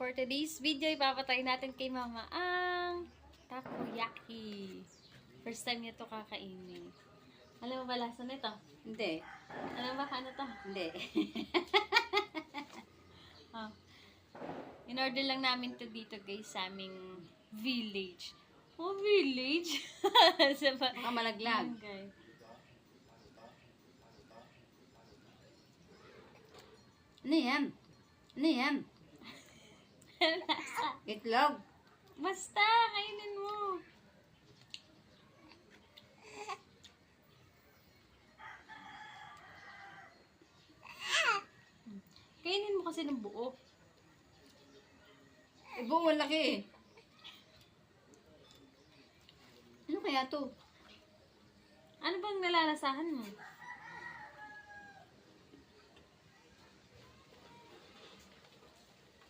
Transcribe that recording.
For today's video, ipapatay natin kay Mama ang takoyaki. First time niya to kakainin. Alam mo ba lasa nito? Hindi. Alam ba ano to? Hindi. Oh. In-order lang namin to dito guys sa aming village. Oh, village? Sa Baka malaglag. Okay. Ano yan? Ano yan? Itlog. Basta, kainin mo. Kainin mo kasi ng buo. Buong malaki eh. Ano kaya to? Ano bang nalalasahan mo?